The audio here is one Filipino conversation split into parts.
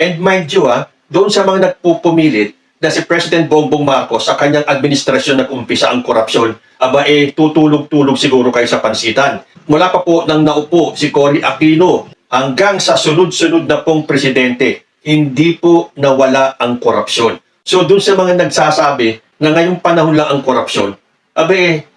And mind you doon sa mga nagpupumilit na si President Bongbong Marcos sa kanyang administrasyon nag-umpisa ang korupsyon, tutulog-tulog siguro kayo sa pansitan. Mula pa po nang naupo si Cory Aquino hanggang sa sunod-sunod na pong presidente, hindi po nawala ang korupsyon. So doon sa mga nagsasabi na ngayong panahon lang ang korupsyon,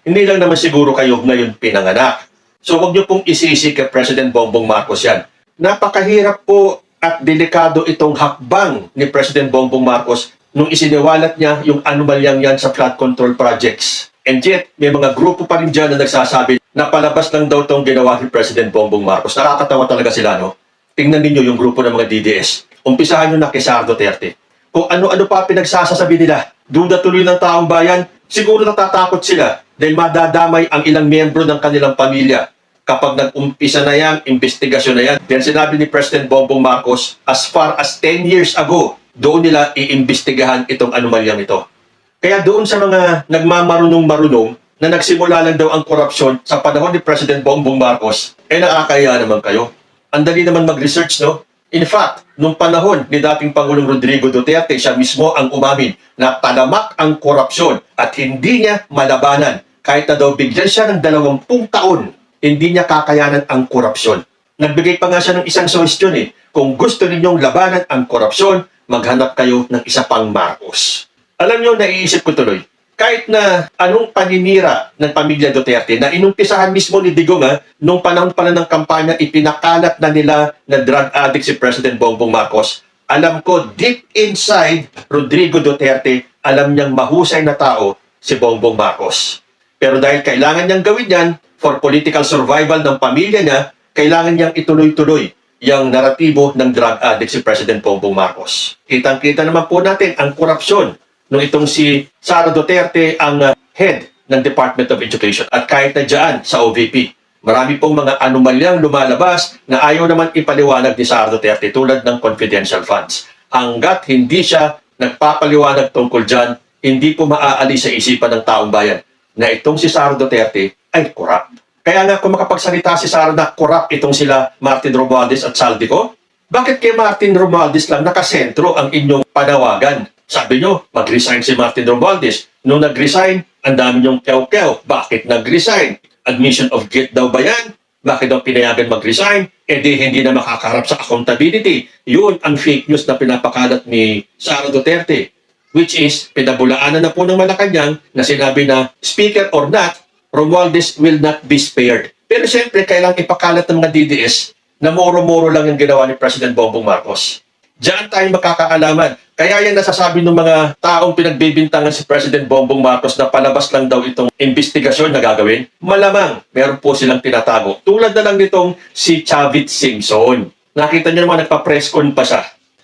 hindi lang naman siguro kayo ngayon pinanganak. So huwag niyo pong isisi kay President Bongbong Marcos yan. Napakahirap po at delikado itong hakbang ni President Bongbong Marcos nung isiniwalat niya yung anomalyang yan sa flood control projects. And yet, may mga grupo pa rin dyan na nagsasabi na palabas lang daw itong ginawa ni President Bongbong Marcos. Nakakatawa talaga sila, no? Tingnan ninyo yung grupo ng mga DDS. Umpisahan nyo na kay Sara Duterte. Kung ano-ano pa pinagsasasabi nila, duda tuloy ng taong bayan, siguro natatakot sila dahil madadamay ang ilang miyembro ng kanilang pamilya. Kapag nag-umpisa na yan, investigasyon na yan. Then sinabi ni President Bongbong Marcos, as far as 10 years ago, doon nila iimbestigahan itong anomalyang ito. Kaya doon sa mga nagmamarunong-marunong na nagsimula lang daw ang korupsyon sa panahon ni President Bongbong Marcos, nakakaya naman kayo. Ang dali naman mag-research, no? In fact, nung panahon ni dating Pangulong Rodrigo Duterte, siya mismo ang umamin na talamak ang korupsyon at hindi niya malabanan. Kahit na daw bigyan siya ng 20 taon, hindi niya kakayanan ang korupsyon. Nagbigay pa nga siya ng isang suggestion kung gusto ninyong labanan ang korupsyon, maghanap kayo ng isa pang Marcos. Alam niyo, naiisip ko tuloy, kahit na anong paninira ng pamilya Duterte na inumpisahan mismo ni Digong nung panahon pala ng kampanya, ipinakalat na nila na drug addict si President Bongbong Marcos. Alam ko, deep inside Rodrigo Duterte, alam niyang mahusay na tao si Bongbong Marcos. Pero dahil kailangan niyang gawin yan for political survival ng pamilya niya, kailangan niyang ituloy-tuloy yung naratibo ng drug addict si President Bongbong Marcos. Kitang-kita naman po natin ang korupsyon nung itong si Sara Duterte ang head ng Department of Education. At kahit na dyan sa OVP, marami pong mga anomalyang lumalabas na ayaw naman ipaliwanag ni Sara Duterte tulad ng confidential funds. Hanggat hindi siya nagpapaliwanag tungkol dyan, hindi po maaalis sa isipan ng taong bayan na itong si Sara Duterte ay corrupt. Kaya nga kung makapagsalita si Sara na corrupt itong sila Martin Romualdez at Saldico, bakit kay Martin Romualdez lang nakasentro ang inyong panawagan? Sabi nyo, mag-resign si Martin Romualdez. Nung nag-resign, ang dami nyong kew-kew. Bakit nag-resign? Admission of guilt daw ba yan? Bakit daw pinayagan mag-resign? Hindi na makakarap sa accountability. Yun ang fake news na pinapakalat ni Sara Duterte. Which is, pinabulaanan na po ng Malacanang na sinabi na, speaker or not, Romualdez will not be spared. Pero siyempre, kailangang ipakalat ng mga DDS na moro-moro lang yung ginawa ni President Bongbong Marcos. Diyan tayo makakaalaman. Kaya yan nasasabi ng mga taong pinagbibintangan si President Bongbong Marcos na palabas lang daw itong investigasyon na gagawin. Malamang, meron po silang tinatago. Tulad na lang nitong si Chavit Singson. Nakita niyo naman, nagpa-press con pa siya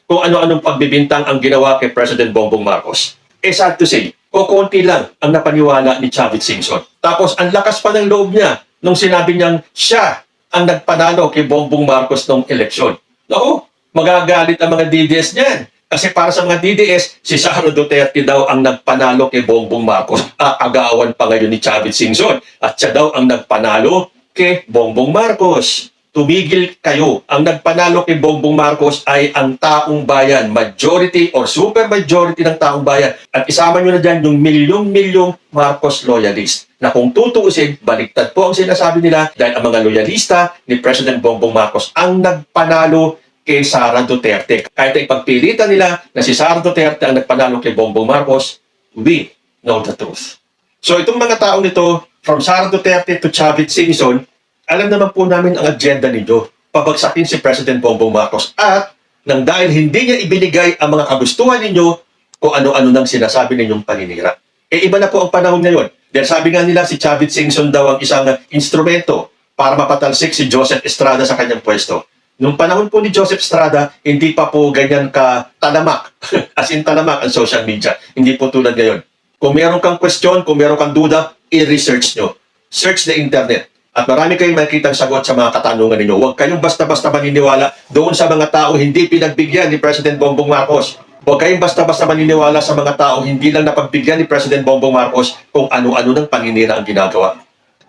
kung ano-anong pagbibintang ang ginawa kay President Bongbong Marcos. Sad to say, konti lang ang napaniwala ni Chavit Singson. Tapos, ang lakas pa ng loob niya nung sinabi niyang siya ang nagpanalo kay Bongbong Marcos nung eleksyon. Naku, magagalit ang mga DDS niyan. Kasi para sa mga DDS, si Sara Duterte daw ang nagpanalo kay Bongbong Marcos. Aagawan pa ngayon ni Chavit Singson. At siya daw ang nagpanalo kay Bongbong Marcos. Tumigil kayo. Ang nagpanalo kay Bongbong Marcos ay ang taong bayan. Majority or super majority ng taong bayan. At isama nyo na dyan yung milyong-milyong Marcos loyalist. Na kung tutuusin, baliktad po ang sinasabi nila dahil ang mga loyalista ni President Bongbong Marcos ang nagpanalo kay Sara Duterte. Kahit ay pagpilitan nila na si Sara Duterte ang nagpanalo kay Bongbong Marcos, we know the truth. So itong mga taong nito, from Sara Duterte to Chavit Singson, alam naman po namin ang agenda ninyo. Pabagsakin si President Bongbong Marcos. At nang dahil hindi niya ibinigay ang mga kagustuhan ninyo, kung ano-ano nang sinasabi ninyong paninira. Iba na po ang panahon ngayon. Dahil sabi nga nila si Chavit Singson daw ang isang instrumento para mapatalsik si Joseph Estrada sa kanyang pwesto. Nung panahon po ni Joseph Estrada, hindi pa po ganyan ka talamak. As in talamak ang social media. Hindi po tulad ngayon. Kung meron kang question, kung meron kang duda, i-research nyo. Search the internet. At marami kayong makikitang sagot sa mga katanungan ninyo. Huwag kayong basta-basta maniniwala doon sa mga tao hindi pinagbigyan ni President Bongbong Marcos. Huwag kayong basta-basta maniniwala sa mga tao hindi lang napagbigyan ni President Bongbong Marcos kung ano-ano ng paninira ang ginagawa.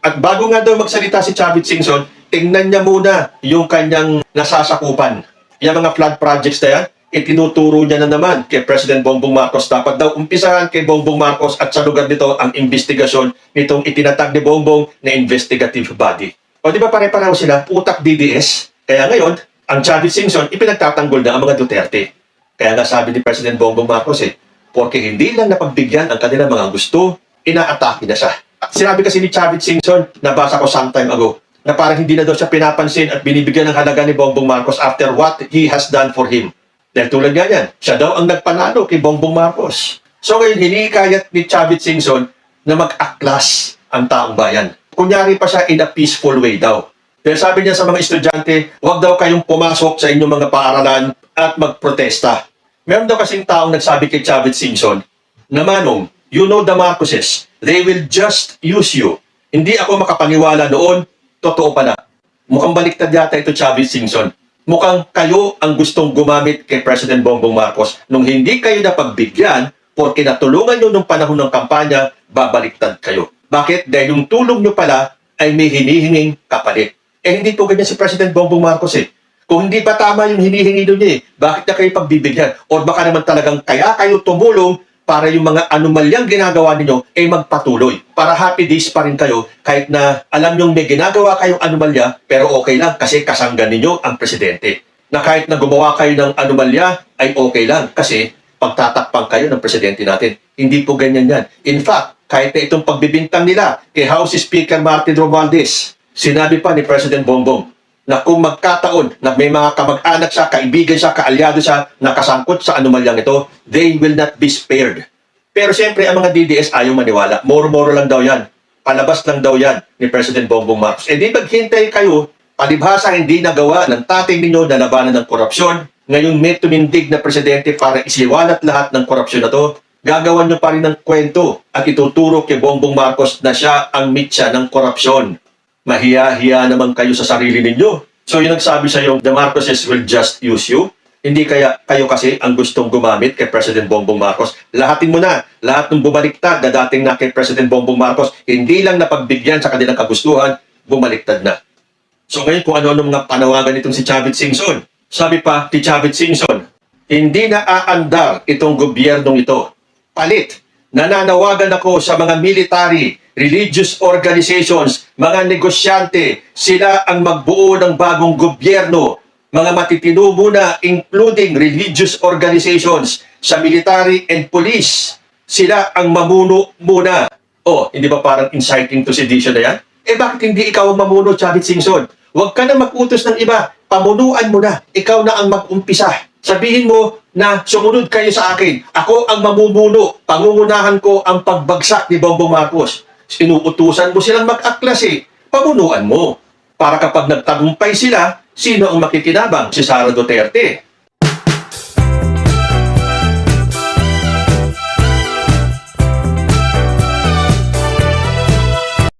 At bago nga daw magsalita si Chavit Singson, tingnan niya muna yung kanyang nasasakupan. Yung mga flood projects na yan, itinuturo niya na naman kay President Bongbong Marcos. Dapat daw umpisahan kay Bongbong Marcos at sa lugar nito ang investigasyon nitong itinatag ni Bongbong na investigative body. O di ba pare-pareho sila? Utak DDS. Kaya ngayon, ang Chavez Singson ipinagtatanggol na ang mga Duterte. Kaya nga sabi ni President Bongbong Marcos porque hindi lang napagbigyan ang kanilang mga gusto, inaatake na siya. At sinabi kasi ni Chavez Singson, nabasa ko sometime ago, na parang hindi na daw siya pinapansin at binibigyan ng halaga ni Bongbong Marcos after what he has done for him. Dahil tulad nga yan, siya daw ang nagpanalo kay Bongbong Marcos. So ngayon, hinikayat ni Chavez Singson na mag-aklas ang taong bayan. Kunyari pa siya in a peaceful way daw. Dahil sabi niya sa mga estudyante, huwag daw kayong pumasok sa inyong mga paaralan at magprotesta. Meron daw kasing taong nagsabi kay Chavez Singson, na Manong, you know the Marcoses, they will just use you. Hindi ako makapaniwala noon, totoo pala. Mukhang baliktad yata ito, Chavez Singson. Mukhang kayo ang gustong gumamit kay President Bongbong Marcos nung hindi kayo napagbigyan porque natulungan nyo nung panahon ng kampanya, babaliktad kayo. Bakit? Dahil yung tulong nyo pala ay may hinihinging kapalit. Hindi po ganyan si President Bongbong Marcos Kung hindi ba tama yung hinihingi niya bakit na kayo pagbibigyan? O baka naman talagang kaya kayo tumulong para yung mga anomalyang ginagawa ninyo ay magpatuloy. Para happy days pa rin kayo kahit na alam nyo may ginagawa kayong anomalya pero okay lang kasi kasanggan ninyo ang presidente. Na kahit na gumawa kayo ng anomalya ay okay lang kasi pagtatakpang kayo ng presidente natin. Hindi po ganyan yan. In fact, kahit na itong pagbibintang nila kay House Speaker Martin Romualdez, sinabi pa ni President Bongbong na kung magkataon na may mga kamag-anak siya, kaibigan siya, kaalyado siya, nakasangkot sa anomalyang ito, they will not be spared. Pero siyempre, ang mga DDS ayaw maniwala. Moro-moro lang daw yan. Palabas lang daw yan ni President Bongbong Marcos. Di maghintay kayo, palibhasa hindi nagawa ng tatay ninyo na labanan ng korupsyon. Ngayon may tumindig na presidente para isiwalat lahat ng korupsyon na to. Gagawan nyo pa rin ng kwento at ituturo kay Bongbong Marcos na siya ang mitya ng korupsyon. Mahiya-hiya naman kayo sa sarili ninyo. So yung nagsabi sa iyo, the Marcoses will just use you. Hindi kaya kayo kasi ang gustong gumamit kay President Bongbong Marcos. Lahatin mo na. Lahat ng bumaliktad na dating na kay President Bongbong Marcos, hindi lang napagbigyan sa kanilang kagustuhan, bumaliktad na. So ngayon kung ano-ano mga panawagan itong si Chavez Singson. Sabi pa ni Chavez Singson, hindi na aandar itong gobyernong ito. Palit. Nananawagan ako sa mga military, religious organizations, mga negosyante, sila ang magbuo ng bagong gobyerno. Mga matitino muna, including religious organizations, sa military and police. Sila ang mamuno muna. Hindi ba parang inciting to sedition na yan? Bakit hindi ikaw ang mamuno, Chavez Singson? Huwag ka na mag-utos ng iba. Pamunuan mo na. Ikaw na ang mag-umpisa. Sabihin mo na sumunod kayo sa akin. Ako ang mamumuno. Pangungunahan ko ang pagbagsak ni Bongbong Marcos. Inuutusan mo silang mag-aklas Pamunuan mo. Para kapag nagtagumpay sila, sino ang makikinabang? Si Sara Duterte.